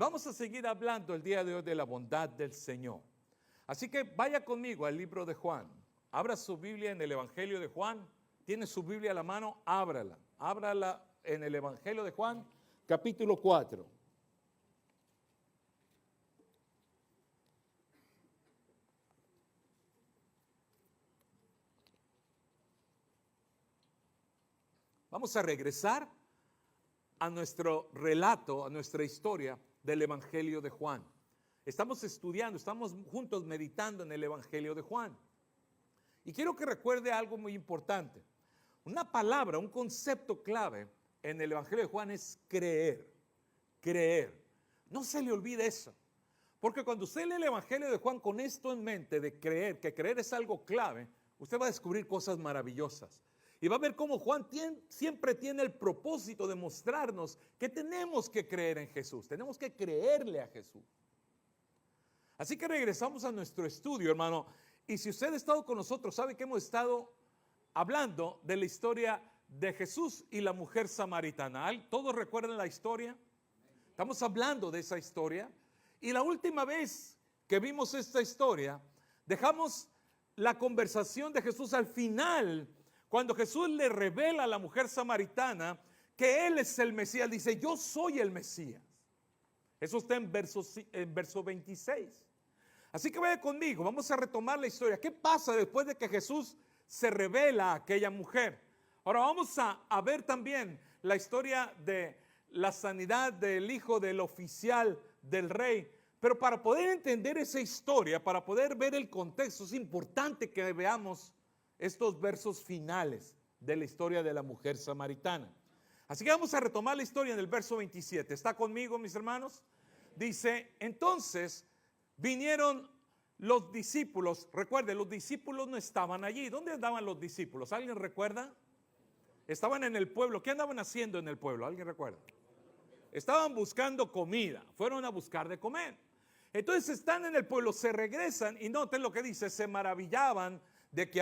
vamos a seguir hablando el día de hoy de la bondad del Señor. Así que vaya conmigo al libro de Juan. Abra su Biblia en el Evangelio de Juan. ¿Tiene su Biblia a la mano? Ábrala. Ábrala en el Evangelio de Juan, capítulo 4. Vamos a regresar a nuestro relato, a nuestra historia del Evangelio de Juan. Estamos estudiando, estamos juntos meditando en el Evangelio de Juan. Y quiero que recuerde algo muy importante. Una palabra, un concepto clave en el Evangelio de Juan es creer. Creer. No se le olvide eso. Porque cuando usted lee el Evangelio de Juan con esto en mente de creer, que creer es algo clave, usted va a descubrir cosas maravillosas. Y va a ver cómo Juan siempre tiene el propósito de mostrarnos que tenemos que creer en Jesús. Tenemos que creerle a Jesús. Así que regresamos a nuestro estudio, hermano. Y si usted ha estado con nosotros, sabe que hemos estado hablando de la historia de Jesús y la mujer samaritana. ¿Todos recuerdan la historia? Estamos hablando de esa historia. Y la última vez que vimos esta historia, dejamos la conversación de Jesús al final, cuando Jesús le revela a la mujer samaritana que Él es el Mesías. Dice, yo soy el Mesías. Eso está en verso 26. Así que vaya conmigo, vamos a retomar la historia. ¿Qué pasa después de que Jesús se revela a aquella mujer? Ahora vamos a ver también la historia de la sanidad del hijo del oficial del rey. Pero para poder entender esa historia, para poder ver el contexto, es importante que veamos estos versos finales de la historia de la mujer samaritana. Así que vamos a retomar la historia en el verso 27. ¿Está conmigo, mis hermanos? Dice, entonces vinieron los discípulos. Recuerden, los discípulos no estaban allí. ¿Dónde andaban los discípulos? ¿Alguien recuerda? Estaban en el pueblo. ¿Qué andaban haciendo en el pueblo? ¿Alguien recuerda? Estaban buscando comida. Fueron a buscar de comer. Entonces están en el pueblo, se regresan y noten lo que dice, se maravillaban de que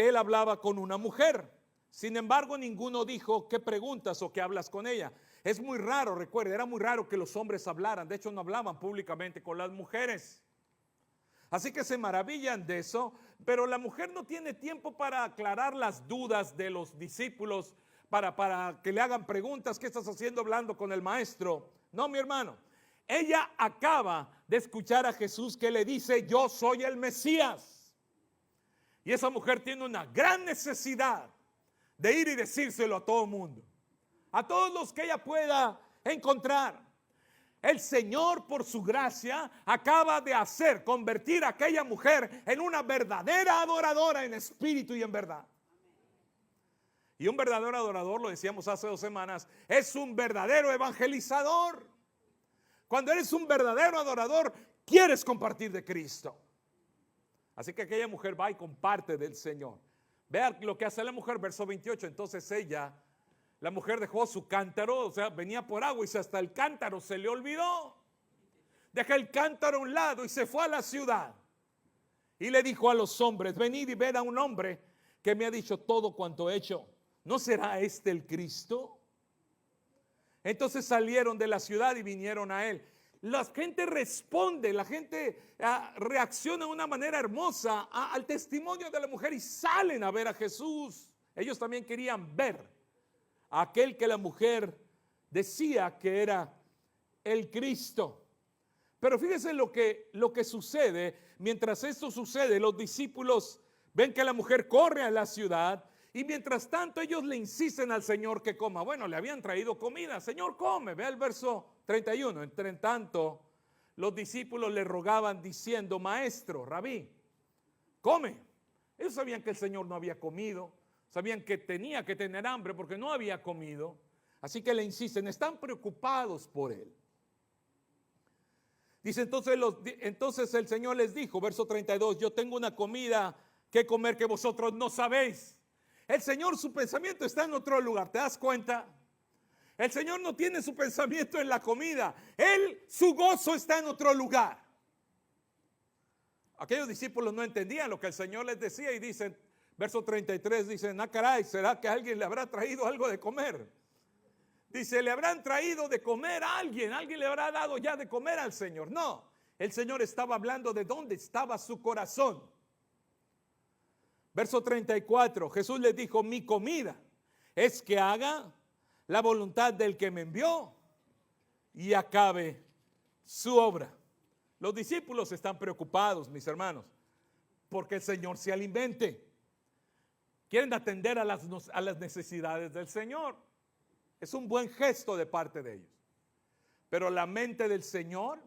él hablaba con una mujer. Sin embargo, ninguno dijo, ¿qué preguntas o qué hablas con ella? Es muy raro, recuerde, era muy raro que los hombres hablaran. De hecho, no hablaban públicamente con las mujeres. Así que se maravillan de eso, pero la mujer no tiene tiempo para aclarar las dudas de los discípulos, para que le hagan preguntas. ¿Qué estás haciendo hablando con el maestro? No, mi hermano. Ella acaba de escuchar a Jesús que le dice, yo soy el Mesías. Y esa mujer tiene una gran necesidad de ir y decírselo a todo el mundo. A todos los que ella pueda encontrar. El Señor, por su gracia, acaba de convertir a aquella mujer en una verdadera adoradora en espíritu y en verdad. Y un verdadero adorador, lo decíamos hace 2 semanas, es un verdadero evangelizador. Cuando eres un verdadero adorador, quieres compartir de Cristo. Así que aquella mujer va y comparte del Señor. Vea lo que hace la mujer, verso 28. Entonces la mujer dejó su cántaro, o sea, venía por agua y hasta el cántaro se le olvidó. Deja el cántaro a un lado y se fue a la ciudad. Y le dijo a los hombres, venid y ved a un hombre que me ha dicho todo cuanto he hecho. ¿No será este el Cristo? Entonces salieron de la ciudad y vinieron a él. La gente responde, la gente reacciona de una manera hermosa al testimonio de la mujer y salen a ver a Jesús. Ellos también querían ver a aquel que la mujer decía que era el Cristo. Pero fíjense lo que sucede. Mientras esto sucede, los discípulos ven que la mujer corre a la ciudad. Y mientras tanto ellos le insisten al Señor que coma. Bueno, le habían traído comida. Señor, come. Vea el verso 31. Entre tanto, los discípulos le rogaban diciendo, maestro, rabí, come. Ellos sabían que el Señor no había comido. Sabían que tenía que tener hambre porque no había comido. Así que le insisten, están preocupados por él. Dice entonces el Señor les dijo, verso 32, yo tengo una comida que comer que vosotros no sabéis. El Señor, su pensamiento está en otro lugar, ¿te das cuenta? El Señor no tiene su pensamiento en la comida. Su gozo está en otro lugar. Aquellos discípulos no entendían lo que el Señor les decía y dicen, verso 33, dicen, caray, ¿será que alguien le habrá traído algo de comer? Dice, le habrán traído de comer a alguien le habrá dado ya de comer al Señor. No, el Señor estaba hablando de dónde estaba su corazón. Verso 34, Jesús les dijo, mi comida es que haga la voluntad del que me envió y acabe su obra. Los discípulos están preocupados, mis hermanos, porque el Señor se alimente. Quieren atender a las necesidades del Señor. Es un buen gesto de parte de ellos. Pero la mente del Señor,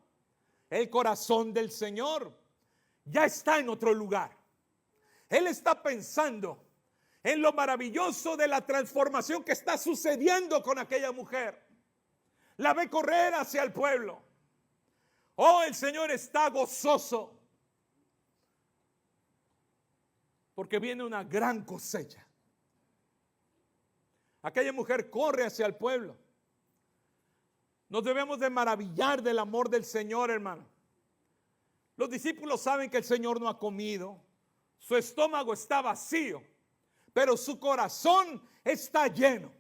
el corazón del Señor, ya está en otro lugar. Él está pensando en lo maravilloso de la transformación que está sucediendo con aquella mujer. La ve correr hacia el pueblo. Oh, el Señor está gozoso porque viene una gran cosecha. Aquella mujer corre hacia el pueblo. Nos debemos de maravillar del amor del Señor, hermano. Los discípulos saben que el Señor no ha comido. Su estómago está vacío, pero su corazón está lleno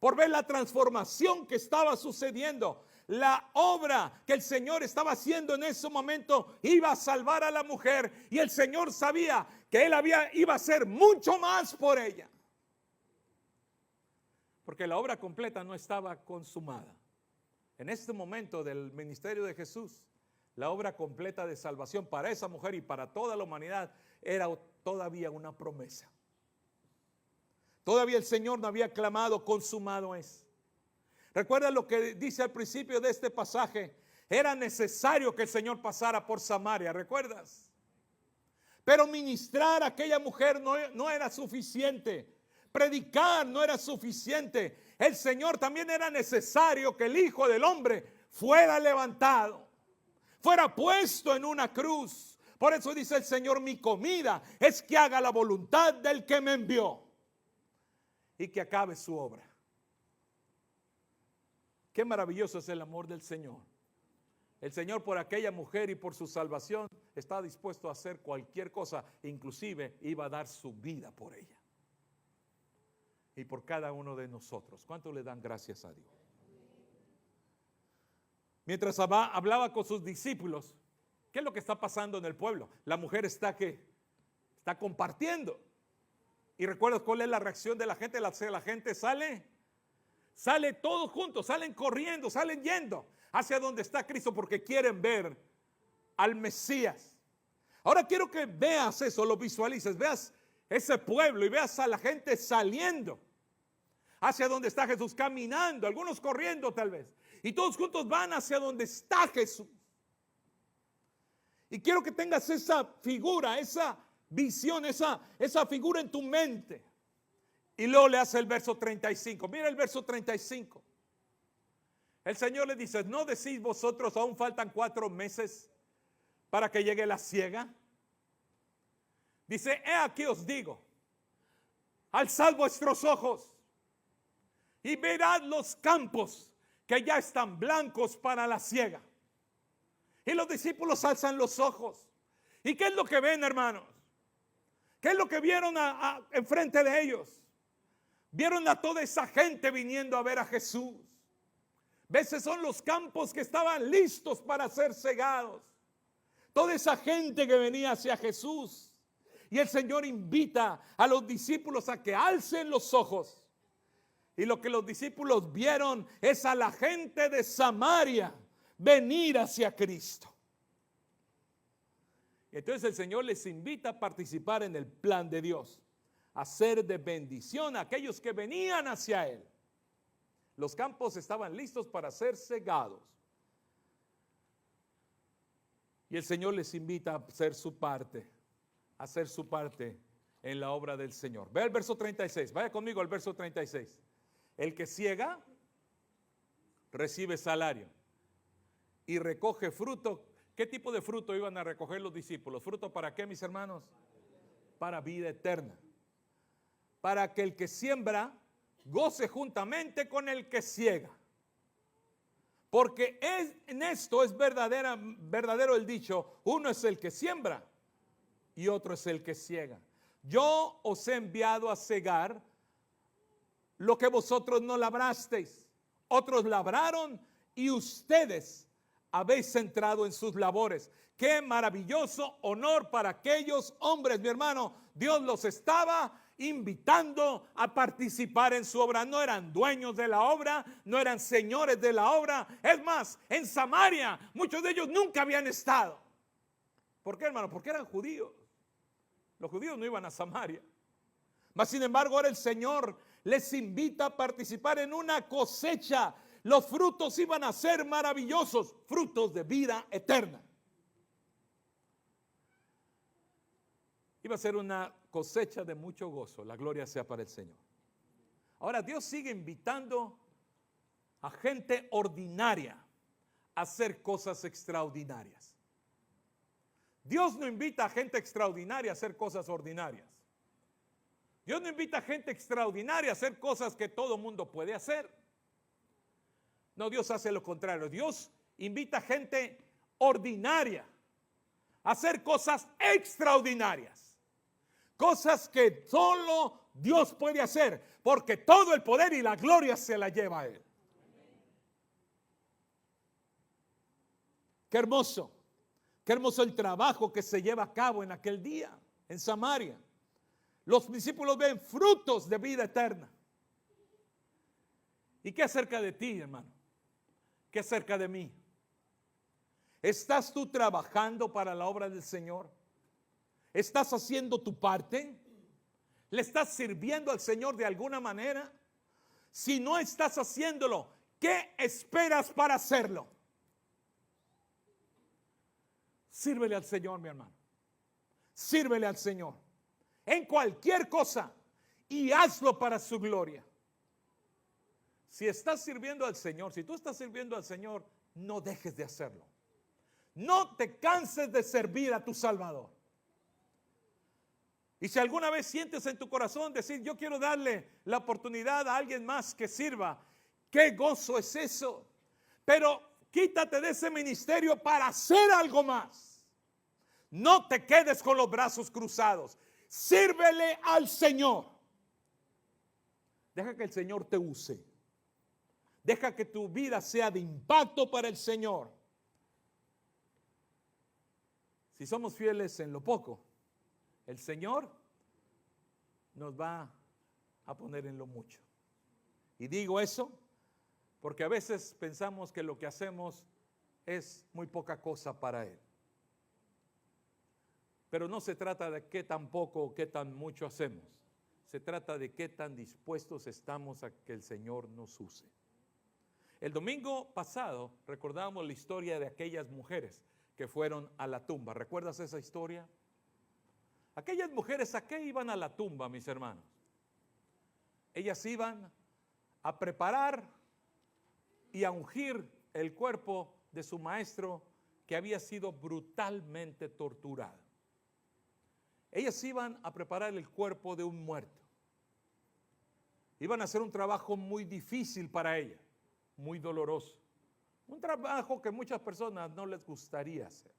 por ver la transformación que estaba sucediendo. La obra que el Señor estaba haciendo en ese momento iba a salvar a la mujer, y el Señor sabía que Él iba a hacer mucho más por ella, porque la obra completa no estaba consumada. En este momento del ministerio de Jesús, la obra completa de salvación para esa mujer y para toda la humanidad era todavía una promesa. Todavía el Señor no había clamado, consumado es. Recuerda lo que dice al principio de este pasaje. Era necesario que el Señor pasara por Samaria, ¿recuerdas? Pero ministrar a aquella mujer no era suficiente. Predicar no era suficiente. El Señor también era necesario que el Hijo del Hombre fuera levantado, fuera puesto en una cruz. Por eso dice el Señor, mi comida es que haga la voluntad del que me envió y que acabe su obra. Qué maravilloso es el amor del Señor. El Señor, por aquella mujer y por su salvación, está dispuesto a hacer cualquier cosa, inclusive iba a dar su vida por ella y por cada uno de nosotros. ¿Cuánto le dan gracias a Dios? Mientras hablaba con sus discípulos, ¿qué es lo que está pasando en el pueblo? La mujer está compartiendo. ¿Y recuerdas cuál es la reacción de la gente? La gente sale todos juntos, salen corriendo, salen yendo hacia donde está Cristo, porque quieren ver al Mesías. Ahora quiero que veas eso, lo visualices, veas ese pueblo y veas a la gente saliendo hacia donde está Jesús, caminando, algunos corriendo tal vez, y todos juntos van hacia donde está Jesús. Y quiero que tengas esa figura, esa visión, esa figura en tu mente. Y luego le hace el verso 35. Mira el verso 35. El Señor le dice, ¿no decís vosotros aún faltan 4 meses para que llegue la siega? Dice, he aquí os digo, alzad vuestros ojos y verad los campos que ya están blancos para la siega. Y los discípulos alzan los ojos. ¿Y qué es lo que ven, hermanos? ¿Qué es lo que vieron enfrente de ellos? Vieron a toda esa gente viniendo a ver a Jesús. Veces son los campos que estaban listos para ser cegados. Toda esa gente que venía hacia Jesús. Y el Señor invita a los discípulos a que alcen los ojos. Y lo que los discípulos vieron es a la gente de Samaria venir hacia Cristo. Entonces el Señor les invita a participar en el plan de Dios, a ser de bendición a aquellos que venían hacia Él. Los campos estaban listos para ser cegados. Y el Señor les invita a hacer su parte en la obra del Señor. Ve el verso 36, vaya conmigo al verso 36. El que ciega recibe salario y recoge fruto. ¿Qué tipo de fruto iban a recoger los discípulos? ¿Fruto para qué, mis hermanos? Para vida eterna. Para que el que siembra goce juntamente con el que ciega. Porque en esto es verdadero el dicho, uno es el que siembra y otro es el que ciega. Yo os he enviado a cegar lo que vosotros no labrasteis, otros labraron y ustedes habéis entrado en sus labores. Qué maravilloso honor para aquellos hombres, mi hermano. Dios los estaba invitando a participar en su obra. No eran dueños de la obra, no eran señores de la obra. Es más, en Samaria muchos de ellos nunca habían estado. ¿Por qué, hermano? Porque eran judíos. Los judíos no iban a Samaria. Mas sin embargo ahora el Señor les invita a participar en una cosecha. Los frutos iban a ser maravillosos, frutos de vida eterna. Iba a ser una cosecha de mucho gozo. La gloria sea para el Señor. Ahora Dios sigue invitando a gente ordinaria a hacer cosas extraordinarias. Dios no invita a gente extraordinaria a hacer cosas ordinarias. Dios no invita a gente extraordinaria a hacer cosas que todo mundo puede hacer. No, Dios hace lo contrario. Dios invita a gente ordinaria a hacer cosas extraordinarias. Cosas que solo Dios puede hacer, porque todo el poder y la gloria se la lleva a Él. Qué hermoso el trabajo que se lleva a cabo en aquel día, en Samaria. Los discípulos ven frutos de vida eterna. ¿Y qué acerca de ti, hermano? ¿Qué acerca de mí? ¿Estás tú trabajando para la obra del Señor? ¿Estás haciendo tu parte? ¿Le estás sirviendo al Señor de alguna manera? Si no estás haciéndolo, ¿qué esperas para hacerlo? Sírvele al Señor, mi hermano. Sírvele al Señor en cualquier cosa y hazlo para su gloria. Si estás sirviendo al Señor, si tú estás sirviendo al Señor, no dejes de hacerlo. No te canses de servir a tu Salvador. Y si alguna vez sientes en tu corazón decir, yo quiero darle la oportunidad a alguien más que sirva, qué gozo es eso. Pero quítate de ese ministerio para hacer algo más. No te quedes con los brazos cruzados. Sírvele al Señor. Deja que el Señor te use. Deja que tu vida sea de impacto para el Señor. Si somos fieles en lo poco, el Señor nos va a poner en lo mucho. Y digo eso porque a veces pensamos que lo que hacemos es muy poca cosa para Él. Pero no se trata de qué tan poco o qué tan mucho hacemos. Se trata de qué tan dispuestos estamos a que el Señor nos use. El domingo pasado recordamos la historia de aquellas mujeres que fueron a la tumba. ¿Recuerdas esa historia? Aquellas mujeres, ¿a qué iban a la tumba, mis hermanos? Ellas iban a preparar y a ungir el cuerpo de su maestro que había sido brutalmente torturado. Ellas iban a preparar el cuerpo de un muerto. Iban a hacer un trabajo muy difícil para ella, muy doloroso. Un trabajo que muchas personas no les gustaría hacer.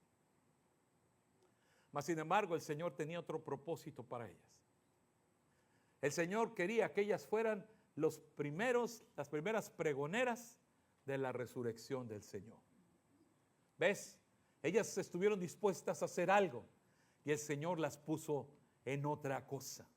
Mas sin embargo, el Señor tenía otro propósito para ellas. El Señor quería que ellas fueran las primeras pregoneras de la resurrección del Señor. ¿Ves? Ellas estuvieron dispuestas a hacer algo y el Señor las puso en otra cosa.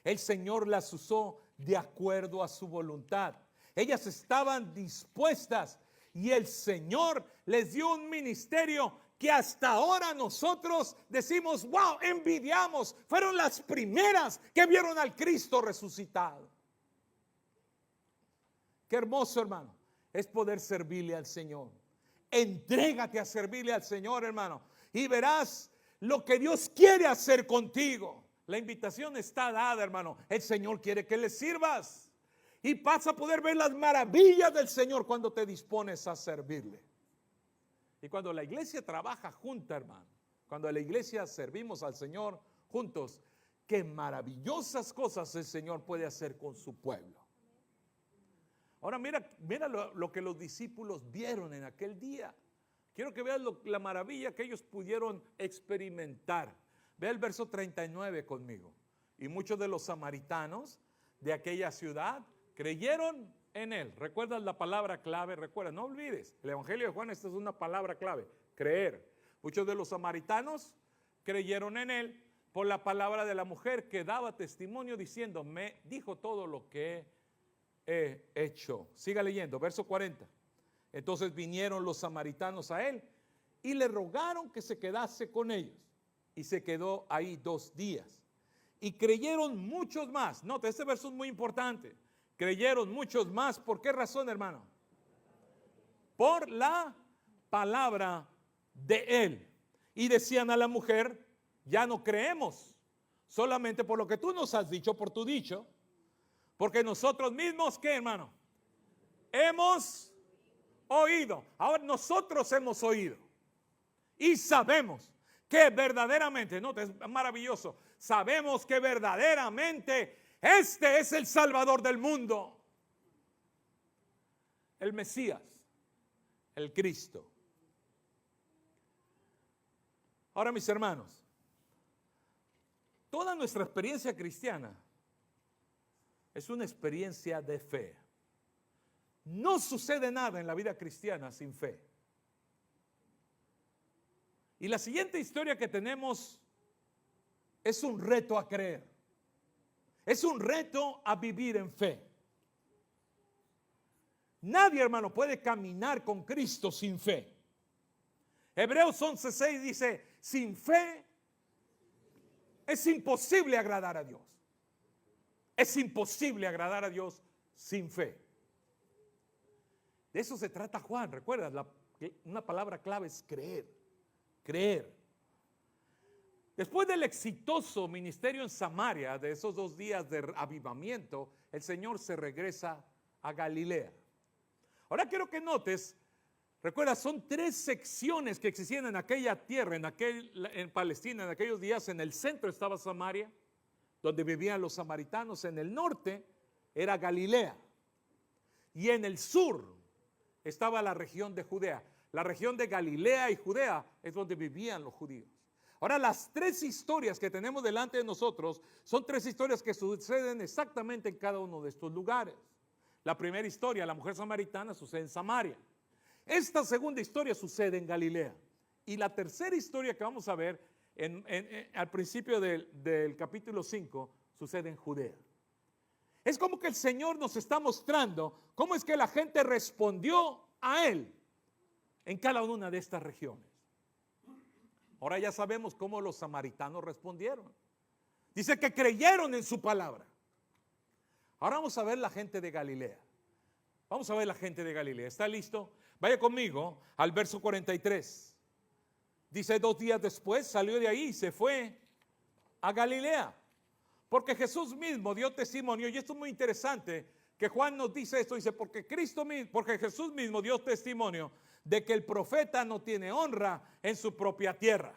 El Señor las usó de acuerdo a su voluntad. Ellas estaban dispuestas y el Señor les dio un ministerio que hasta ahora nosotros decimos, wow, envidiamos. Fueron las primeras que vieron al Cristo resucitado. Qué hermoso, hermano, es poder servirle al Señor. Entrégate a servirle al Señor, hermano, y verás lo que Dios quiere hacer contigo. La invitación está dada, hermano. El Señor quiere que le sirvas y vas a poder ver las maravillas del Señor cuando te dispones a servirle. Y cuando la iglesia trabaja junta, hermano, cuando la iglesia servimos al Señor juntos, qué maravillosas cosas el Señor puede hacer con su pueblo. Ahora mira lo que los discípulos vieron en aquel día. Quiero que veas la maravilla que ellos pudieron experimentar. Ve el verso 39 conmigo. Y muchos de los samaritanos de aquella ciudad Creyeron en él. ¿Recuerdas la palabra clave? Recuerda, no olvides. El Evangelio de Juan, esta es una palabra clave. Creer. Muchos de los samaritanos creyeron en él por la palabra de la mujer que daba testimonio diciendo, me dijo todo lo que he hecho. Siga leyendo, verso 40. Entonces vinieron los samaritanos a él y le rogaron que se quedase con ellos. Y se quedó ahí 2 días. Y creyeron muchos más. Nota, este verso es muy importante. Creyeron muchos más. ¿Por qué razón, hermano? Por la palabra de él. Y decían a la mujer, ya no creemos, solamente por lo que tú nos has dicho, por tu dicho, porque nosotros mismos, ¿qué, hermano? Hemos oído. Ahora nosotros hemos oído y sabemos que verdaderamente, no, es maravilloso, sabemos que verdaderamente este es el Salvador del mundo, el Mesías, el Cristo. Ahora, mis hermanos, toda nuestra experiencia cristiana es una experiencia de fe. No sucede nada en la vida cristiana sin fe. Y la siguiente historia que tenemos es un reto a creer. Es un reto a vivir en fe. Nadie, hermano, puede caminar con Cristo sin fe. Hebreos 11:6 dice, sin fe es imposible agradar a Dios. Es imposible agradar a Dios sin fe. De eso se trata Juan. ¿Recuerdas? Una palabra clave es creer. Creer. Después del exitoso ministerio en Samaria, de esos 2 días de avivamiento, el Señor se regresa a Galilea. Ahora quiero que notes, recuerda, son 3 secciones que existían en aquella tierra, en Palestina, en aquellos días. En el centro estaba Samaria, donde vivían los samaritanos. En el norte era Galilea. Y en el sur estaba la región de Judea. La región de Galilea y Judea es donde vivían los judíos. Ahora, las 3 historias que tenemos delante de nosotros son 3 historias que suceden exactamente en cada uno de estos lugares. La primera historia, la mujer samaritana, sucede en Samaria. Esta segunda historia sucede en Galilea. Y la tercera historia que vamos a ver al principio del capítulo 5 sucede en Judea. Es como que el Señor nos está mostrando cómo es que la gente respondió a Él en cada una de estas regiones. Ahora ya sabemos cómo los samaritanos respondieron. Dice que creyeron en su palabra. Ahora vamos a ver la gente de Galilea. Vamos a ver la gente de Galilea. ¿Está listo? Vaya conmigo al verso 43. Dice, 2 días después salió de ahí y se fue a Galilea. Porque Jesús mismo dio testimonio, y esto es muy interesante, que Juan nos dice esto, dice, porque Jesús mismo dio testimonio de que el profeta no tiene honra en su propia tierra.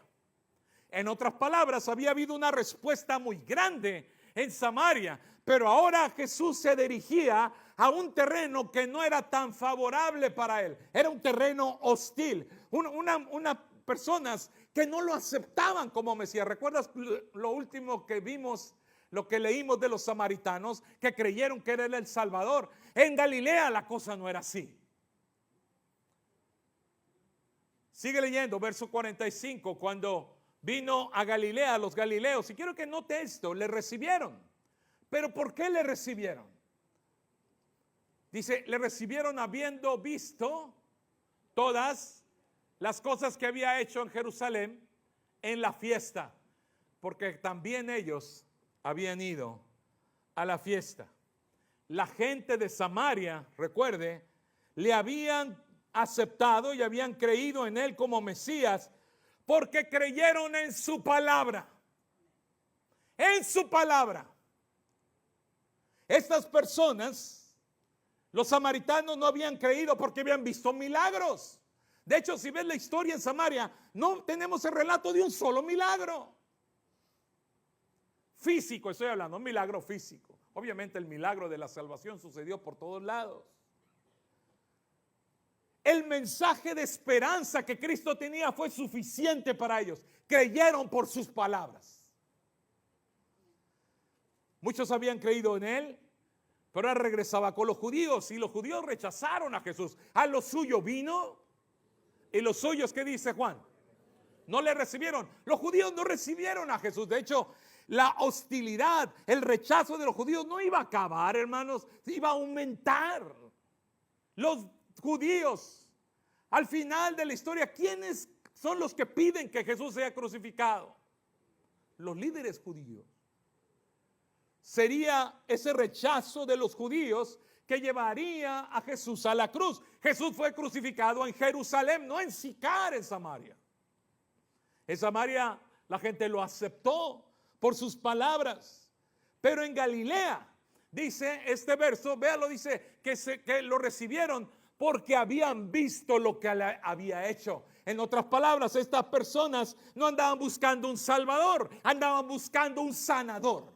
En otras palabras, había habido una respuesta muy grande en Samaria, pero ahora Jesús se dirigía a un terreno que no era tan favorable para él. Era un terreno hostil, unas personas que no lo aceptaban como Mesías. ¿Recuerdas lo último que vimos? Lo que leímos de los samaritanos que creyeron que era el Salvador. En Galilea la cosa no era así. Sigue leyendo, verso 45. Cuando vino a Galilea, los galileos, y quiero que note esto, le recibieron. ¿Pero por qué le recibieron? Dice, le recibieron habiendo visto todas las cosas que había hecho en Jerusalén en la fiesta, porque también ellos habían ido a la fiesta. La gente de Samaria, recuerde, le habían aceptado y habían creído en él como Mesías porque creyeron en su palabra. En su palabra. Estas personas, los samaritanos, no habían creído porque habían visto milagros. De hecho, si ves la historia en Samaria, no tenemos el relato de un solo milagro. Físico, estoy hablando, un milagro físico. Obviamente el milagro de la salvación sucedió por todos lados. El mensaje de esperanza que Cristo tenía fue suficiente para ellos. Creyeron por sus palabras. Muchos habían creído en él Pero él regresaba con los judíos y los judíos rechazaron a Jesús. A lo suyo vino y los suyos, ¿qué dice Juan? No le recibieron. Los judíos no recibieron a Jesús. De hecho, la hostilidad, el rechazo de los judíos no iba a acabar, hermanos, iba a aumentar. Los judíos, al final de la historia, ¿quiénes son los que piden que Jesús sea crucificado? Los líderes judíos. Sería ese rechazo de los judíos que llevaría a Jesús a la cruz. Jesús fue crucificado en Jerusalén, no en Sicar, en Samaria. En Samaria la gente lo aceptó por sus palabras, pero en Galilea, dice este verso, véalo, dice que lo recibieron porque habían visto lo que había hecho. En otras palabras, estas personas no andaban buscando un salvador, andaban buscando un sanador.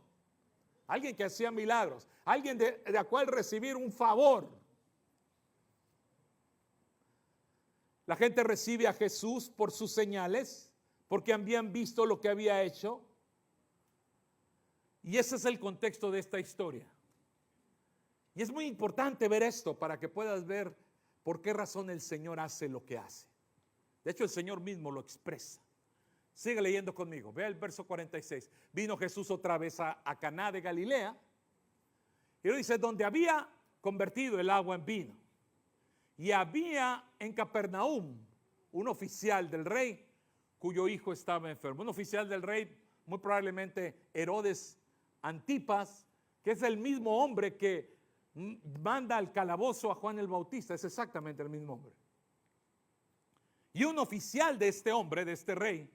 Alguien que hacía milagros, alguien de la cual recibir un favor. La gente recibe a Jesús por sus señales, porque habían visto lo que había hecho. Y ese es el contexto de esta historia. Y es muy importante ver esto para que puedas ver por qué razón el Señor hace lo que hace. De hecho, el Señor mismo lo expresa. Sigue leyendo conmigo, vea el verso 46. Vino Jesús otra vez a Caná de Galilea, y lo dice, donde había convertido el agua en vino. Y había en Capernaum un oficial del rey cuyo hijo estaba enfermo. Un oficial del rey, muy probablemente Herodes Antipas, que es el mismo hombre que manda al calabozo a Juan el Bautista, es exactamente el mismo hombre. Y un oficial de este hombre, de este rey,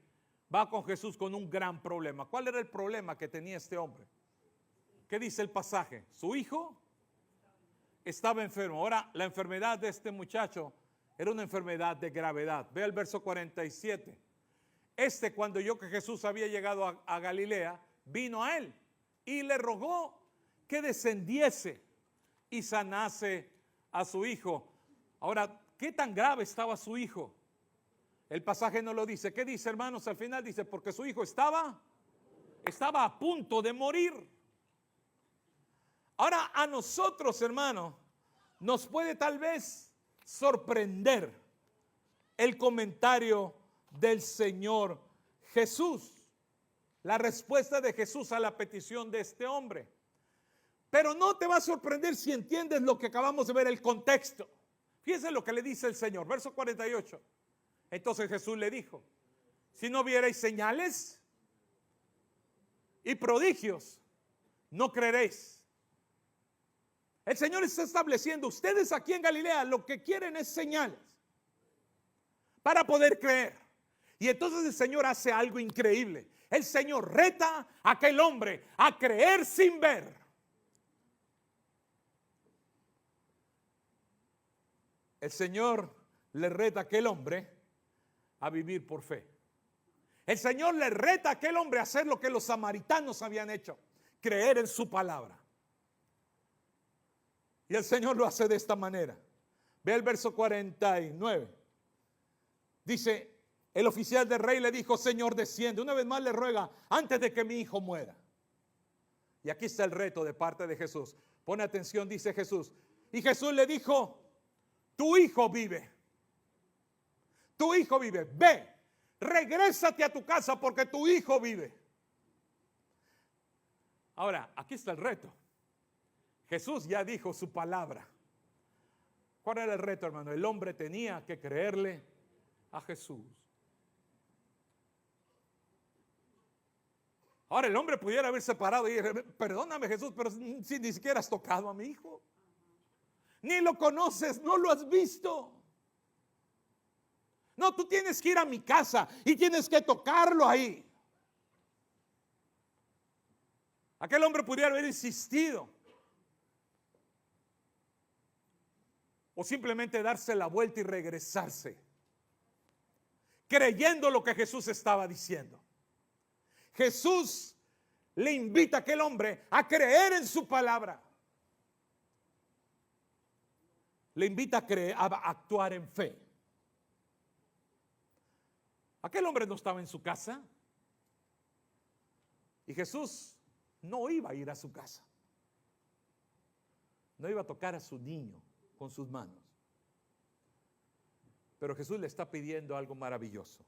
va con Jesús con un gran problema. ¿Cuál era el problema que tenía este hombre? ¿Qué dice el pasaje? Su hijo estaba enfermo. Ahora, la enfermedad de este muchacho era una enfermedad de gravedad. Ve el verso 47. Cuando oyó que Jesús había llegado a Galilea, vino a él y le rogó que descendiese y sanase a su hijo. Ahora, ¿qué tan grave estaba su hijo? El pasaje no lo dice. ¿Qué dice, hermanos? Al final dice, porque su hijo estaba a punto de morir. Ahora, a nosotros, hermanos, nos puede tal vez sorprender el comentario del Señor Jesús, la respuesta de Jesús a la petición de este hombre. Pero no te va a sorprender si entiendes lo que acabamos de ver, el contexto. Fíjense lo que le dice el Señor, verso 48. Entonces Jesús le dijo, si no vierais señales y prodigios, no creeréis. El Señor está estableciendo, ustedes aquí en Galilea lo que quieren es señales para poder creer. Y entonces el Señor hace algo increíble. El Señor reta a aquel hombre a creer sin ver. El Señor le reta a aquel hombre a vivir por fe. El Señor le reta a aquel hombre a hacer lo que los samaritanos habían hecho, creer en su palabra. Y el Señor lo hace de esta manera. Ve el verso 49. Dice, el oficial del rey le dijo, Señor, desciende. Una vez más le ruega, antes de que mi hijo muera. Y aquí está el reto de parte de Jesús. Pone atención, dice Jesús. Y Jesús le dijo, tu hijo vive. Tu hijo vive. Ve, regrésate a tu casa porque tu hijo vive. Ahora, aquí está el reto. Jesús ya dijo su palabra. ¿Cuál era el reto, hermano? El hombre tenía que creerle a Jesús. Ahora el hombre pudiera haberse parado y decir, perdóname Jesús, pero si ni siquiera has tocado a mi hijo. Ni lo conoces, no lo has visto. No, tú tienes que ir a mi casa y tienes que tocarlo ahí. Aquel hombre pudiera haber insistido. O simplemente darse la vuelta y regresarse, creyendo lo que Jesús estaba diciendo. Jesús le invita a aquel hombre a creer en su palabra. Le invita a actuar en fe. Aquel hombre no estaba en su casa. Y Jesús no iba a ir a su casa. No iba a tocar a su niño con sus manos. Pero Jesús le está pidiendo algo maravilloso.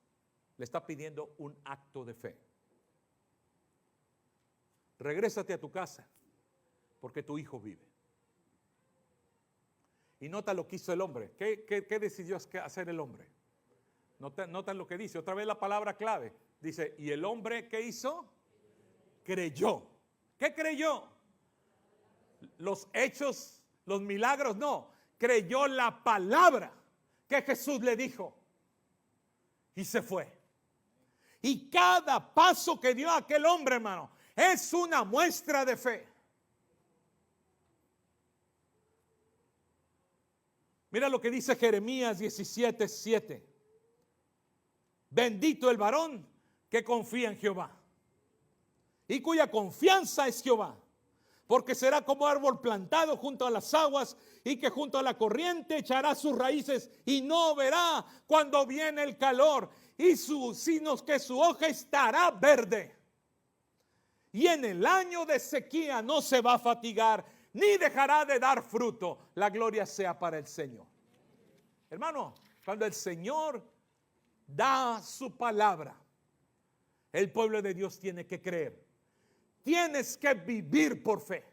Le está pidiendo un acto de fe. Regrésate a tu casa, porque tu hijo vive. Y nota lo que hizo el hombre. ¿Qué decidió hacer el hombre? Nota lo que dice. Otra vez la palabra clave. Dice, ¿y el hombre qué hizo? Creyó. ¿Qué creyó? Los hechos, los milagros, no. Creyó la palabra que Jesús le dijo. Y se fue. Y cada paso que dio aquel hombre, hermano, es una muestra de fe. Mira lo que dice Jeremías 17:7. Bendito el varón que confía en Jehová y cuya confianza es Jehová, porque será como árbol plantado junto a las aguas y que junto a la corriente echará sus raíces y no verá cuando viene el calor, sino que su hoja estará verde. Y en el año de sequía no se va a fatigar, ni dejará de dar fruto. La gloria sea para el Señor. Hermano, cuando el Señor da su palabra, el pueblo de Dios tiene que creer. Tienes que vivir por fe.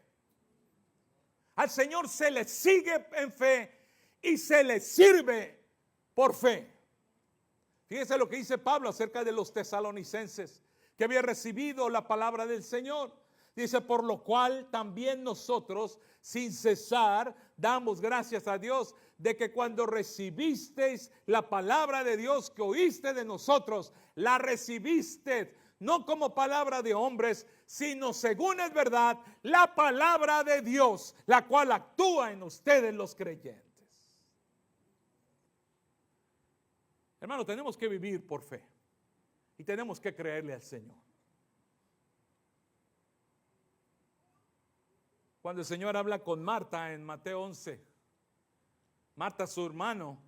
Al Señor se le sigue en fe y se le sirve por fe. Fíjense lo que dice Pablo acerca de los tesalonicenses, que había recibido la palabra del Señor. Dice, por lo cual también nosotros sin cesar damos gracias a Dios de que cuando recibisteis la palabra de Dios que oíste de nosotros, la recibiste no como palabra de hombres, sino según es verdad, la palabra de Dios, la cual actúa en ustedes los creyentes. Hermano, tenemos que vivir por fe y tenemos que creerle al Señor. Cuando el Señor habla con Marta en Mateo 11, Marta, su hermano,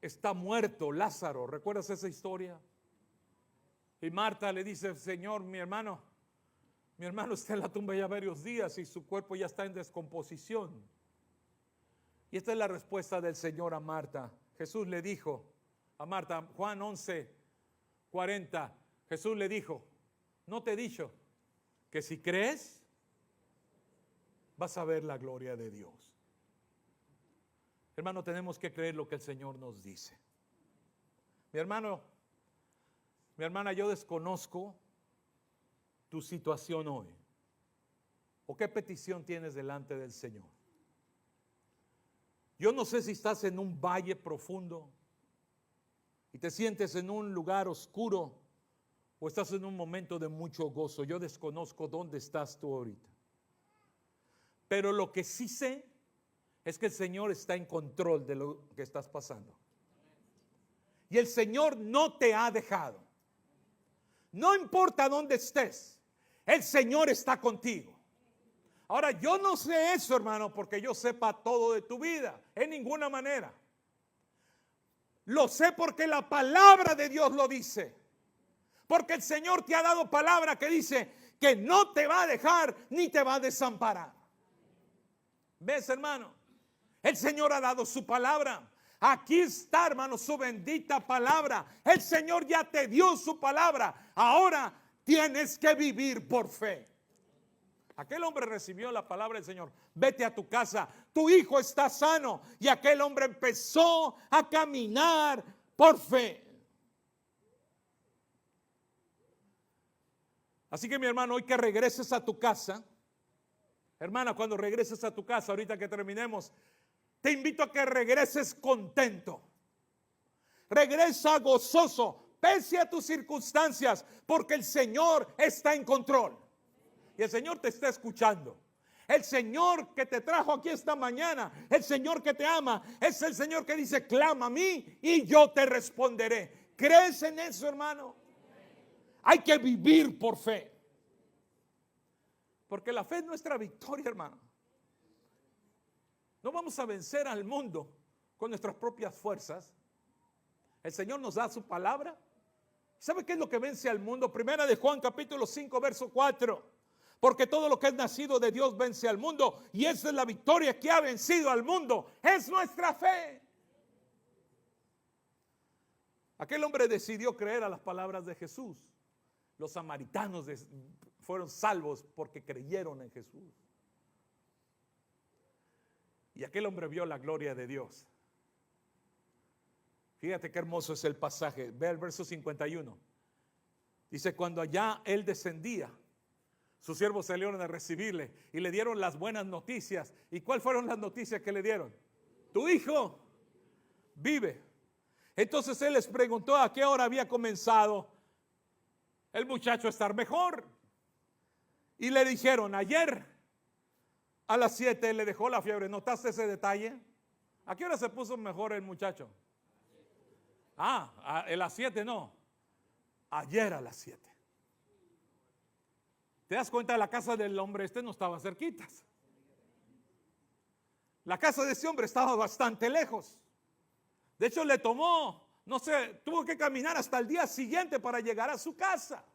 está muerto, Lázaro. ¿Recuerdas esa historia? Y Marta le dice, Señor, mi hermano está en la tumba ya varios días y su cuerpo ya está en descomposición. Y esta es la respuesta del Señor a Marta. Jesús le dijo a Marta, Juan 11:40, Jesús le dijo, ¿no te he dicho que si crees vas a ver la gloria de Dios? Hermano, tenemos que creer lo que el Señor nos dice. Mi hermano, mi hermana, yo desconozco tu situación hoy. ¿O qué petición tienes delante del Señor? Yo no sé si estás en un valle profundo y te sientes en un lugar oscuro o estás en un momento de mucho gozo. Yo desconozco dónde estás tú ahorita. Pero lo que sí sé es que el Señor está en control de lo que estás pasando. Y el Señor no te ha dejado. No importa dónde estés, el Señor está contigo. Ahora, yo no sé eso, hermano, porque yo sepa todo de tu vida, en ninguna manera. Lo sé porque la palabra de Dios lo dice. Porque el Señor te ha dado palabra que dice que no te va a dejar ni te va a desamparar. ¿Ves, hermano? El Señor ha dado su palabra. Aquí está, hermano, su bendita palabra. El Señor ya te dio su palabra. Ahora tienes que vivir por fe. Aquel hombre recibió la palabra del Señor. Vete a tu casa, tu hijo está sano. Y aquel hombre empezó a caminar por fe. Así que, mi hermano, hoy que regreses a tu casa, hermana, cuando regreses a tu casa, ahorita que terminemos, te invito a que regreses contento. Regresa gozoso, pese a tus circunstancias, porque el Señor está en control. Y el Señor te está escuchando. El Señor que te trajo aquí esta mañana, el Señor que te ama, es el Señor que dice, clama a mí y yo te responderé. ¿Crees en eso, hermano? Hay que vivir por fe. Porque la fe es nuestra victoria, hermano. No vamos a vencer al mundo con nuestras propias fuerzas. El Señor nos da su palabra. ¿Sabe qué es lo que vence al mundo? Primera de Juan capítulo 5 verso 4. Porque todo lo que es nacido de Dios vence al mundo. Y esa es la victoria que ha vencido al mundo. Es nuestra fe. Aquel hombre decidió creer a las palabras de Jesús. Los samaritanos fueron salvos porque creyeron en Jesús. Y aquel hombre vio la gloria de Dios. Fíjate qué hermoso es el pasaje. Ve el verso 51. Dice, cuando allá él descendía, sus siervos salieron a recibirle y le dieron las buenas noticias. ¿Y cuáles fueron las noticias que le dieron? Tu hijo vive. Entonces él les preguntó a qué hora había comenzado el muchacho a estar mejor. Y le dijeron, ayer a las 7 le dejó la fiebre. ¿Notaste ese detalle? ¿A qué hora se puso mejor el muchacho? A las 7 no. Ayer a las 7. ¿Te das cuenta? La casa del hombre no estaba cerquitas. La casa de ese hombre estaba bastante lejos. De hecho, le tomó, no sé, tuvo que caminar hasta el día siguiente para llegar a su casa.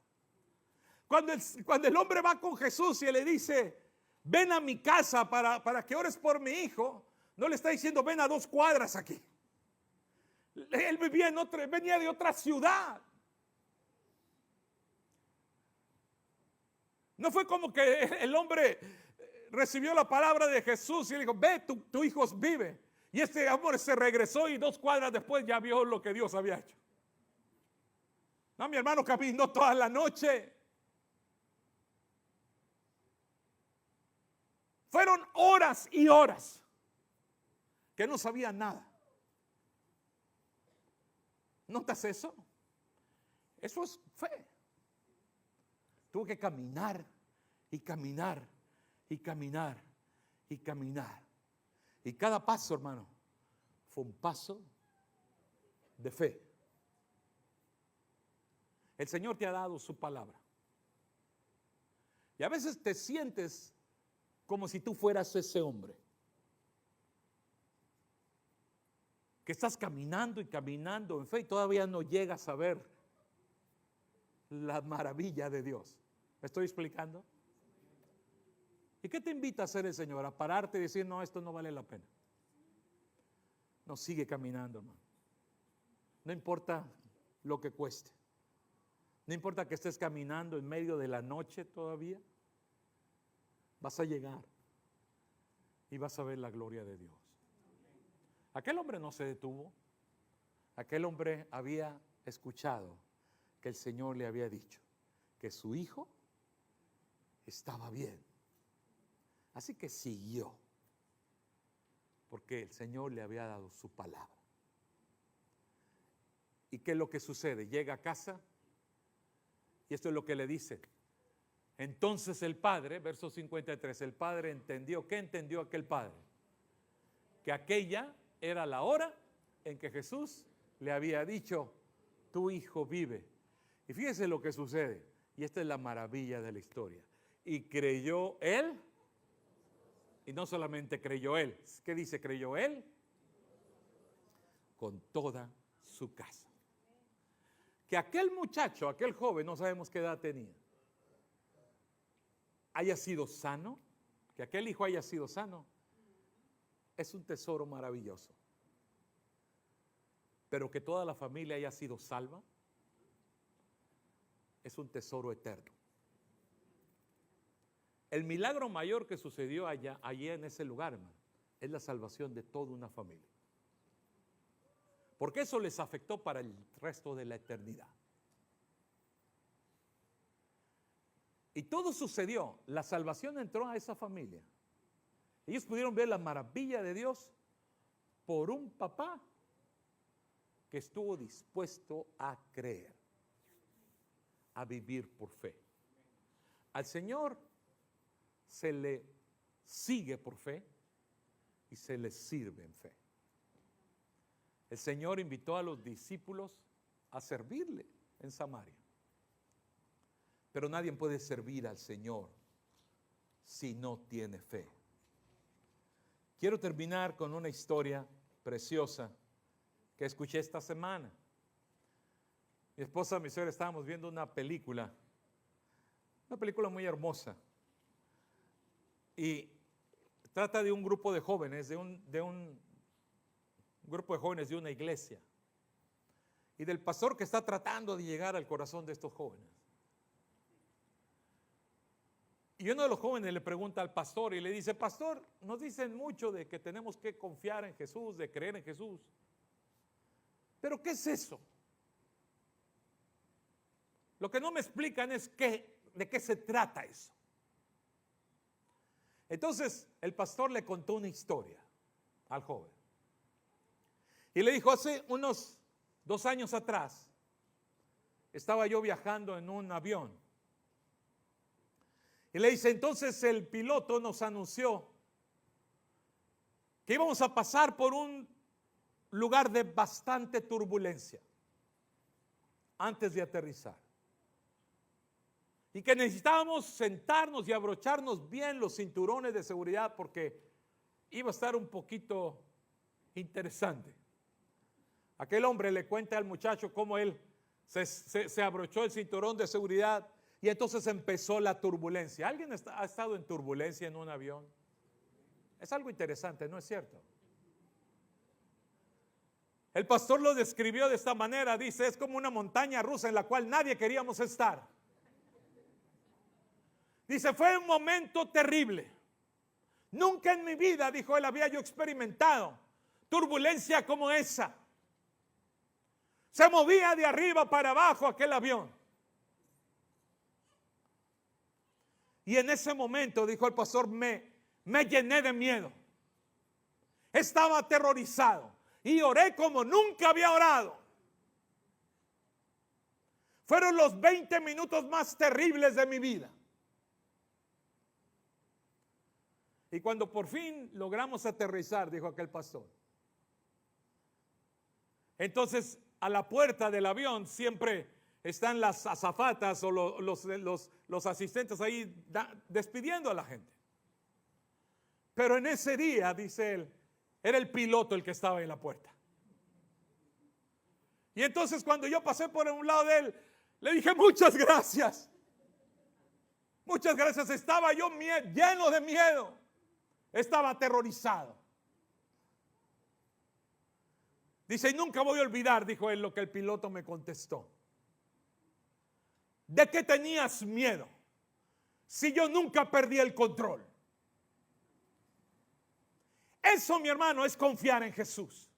Cuando el hombre va con Jesús y le dice, ven a mi casa para que ores por mi hijo, no le está diciendo, ven a 2 cuadras aquí. Él venía de otra ciudad. No fue como que el hombre recibió la palabra de Jesús y le dijo, ve, tu hijo vive. Y este hombre se regresó y 2 cuadras después ya vio lo que Dios había hecho. No, mi hermano caminó toda la noche. Fueron horas y horas que no sabía nada. ¿Notas eso? Eso es fe. Tuvo que caminar y caminar y caminar y caminar. Y cada paso, hermano, fue un paso de fe. El Señor te ha dado su palabra. Y a veces te sientes como si tú fueras ese hombre. Que estás caminando y caminando en fe y todavía no llegas a ver la maravilla de Dios. ¿Me estoy explicando? ¿Y qué te invita a hacer el Señor? A pararte y decir, no, esto no vale la pena. No, sigue caminando, hermano. No importa lo que cueste. No importa que estés caminando en medio de la noche todavía. Vas a llegar y vas a ver la gloria de Dios. Aquel hombre no se detuvo. Aquel hombre había escuchado que el Señor le había dicho que su hijo estaba bien. Así que siguió, porque el Señor le había dado su palabra. ¿Y qué es lo que sucede? Llega a casa y esto es lo que le dice. Entonces el padre, verso 53, el padre entendió. ¿Qué entendió aquel padre? Que aquella era la hora en que Jesús le había dicho, tu hijo vive. Y fíjese lo que sucede. Y esta es la maravilla de la historia. Y creyó él. Y no solamente creyó él. ¿Qué dice? Creyó él con toda su casa. Que aquel muchacho, aquel joven, no sabemos qué edad tenía, haya sido sano, que aquel hijo haya sido sano, es un tesoro maravilloso. Pero que toda la familia haya sido salva, es un tesoro eterno. El milagro mayor que sucedió allí en ese lugar, hermano, es la salvación de toda una familia. Porque eso les afectó para el resto de la eternidad. Y todo sucedió, la salvación entró a esa familia. Ellos pudieron ver la maravilla de Dios por un papá que estuvo dispuesto a creer, a vivir por fe. Al Señor se le sigue por fe y se le sirve en fe. El Señor invitó a los discípulos a servirle en Samaria. Pero nadie puede servir al Señor si no tiene fe. Quiero terminar con una historia preciosa que escuché esta semana. Mi esposa y mi suegra estábamos viendo una película muy hermosa. Y trata de un grupo de jóvenes, de un grupo de jóvenes de una iglesia. Y del pastor que está tratando de llegar al corazón de estos jóvenes. Y uno de los jóvenes le pregunta al pastor y le dice: pastor, nos dicen mucho de que tenemos que confiar en Jesús, de creer en Jesús. ¿Pero qué es eso? Lo que no me explican es de qué se trata eso. Entonces el pastor le contó una historia al joven. Y le dijo: hace unos 2 años atrás, estaba yo viajando en un avión. Y le dice: entonces el piloto nos anunció que íbamos a pasar por un lugar de bastante turbulencia antes de aterrizar. Y que necesitábamos sentarnos y abrocharnos bien los cinturones de seguridad porque iba a estar un poquito interesante. Aquel hombre le cuenta al muchacho cómo él se abrochó el cinturón de seguridad y entonces empezó la turbulencia. ¿Alguien ha estado en turbulencia en un avión? Es algo interesante, ¿no es cierto? El pastor lo describió de esta manera, dice: es como una montaña rusa en la cual nadie queríamos estar. Dice: fue un momento terrible. Nunca en mi vida, dijo él, había yo experimentado turbulencia como esa. Se movía de arriba para abajo aquel avión. Y en ese momento, dijo el pastor, me llené de miedo. Estaba aterrorizado y oré como nunca había orado. Fueron los 20 minutos más terribles de mi vida. Y cuando por fin logramos aterrizar, dijo aquel pastor, entonces a la puerta del avión siempre están las azafatas o los asistentes ahí despidiendo a la gente. Pero en ese día, dice él, era el piloto el que estaba en la puerta. Y entonces cuando yo pasé por un lado de él, le dije: muchas gracias. Muchas gracias. Estaba yo lleno de miedo. Estaba aterrorizado. Dice: y nunca voy a olvidar, dijo él, lo que el piloto me contestó. ¿De qué tenías miedo? Si yo nunca perdí el control. Eso, mi hermano, es confiar en Jesús.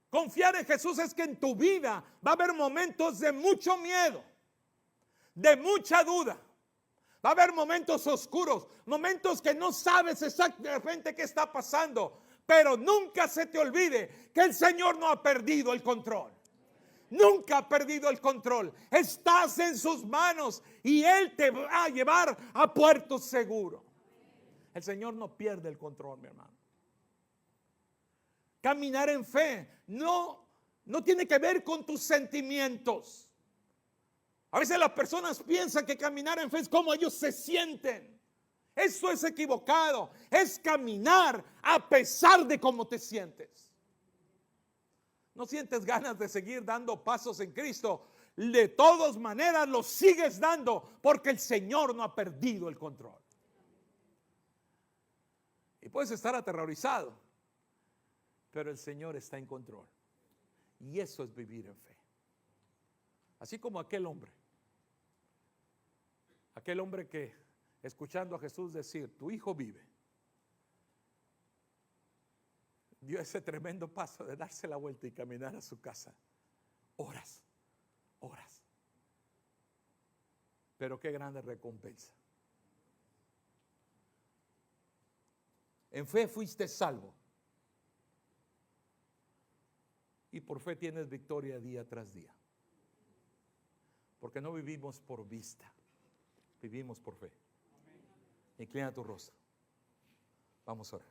Confiar en Jesús es que en tu vida va a haber momentos de mucho miedo, de mucha duda. Va a haber momentos oscuros, momentos que no sabes exactamente qué está pasando. Pero nunca se te olvide que el Señor no ha perdido el control. Nunca ha perdido el control. Estás en sus manos y Él te va a llevar a puerto seguro. El Señor no pierde el control, mi hermano. Caminar en fe no tiene que ver con tus sentimientos. A veces las personas piensan que caminar en fe es como ellos se sienten. Eso es equivocado. Es caminar a pesar de cómo te sientes. No sientes ganas de seguir dando pasos en Cristo. De todas maneras los sigues dando porque el Señor no ha perdido el control. Y puedes estar aterrorizado, pero el Señor está en control. Y eso es vivir en fe. Así como aquel hombre que, escuchando a Jesús decir: tu hijo vive, dio ese tremendo paso de darse la vuelta y caminar a su casa. Horas. Pero qué grande recompensa. En fe fuiste salvo. Y por fe tienes victoria día tras día. Porque no vivimos por vista, vivimos por fe. Inclina tu rostro. Vamos a orar.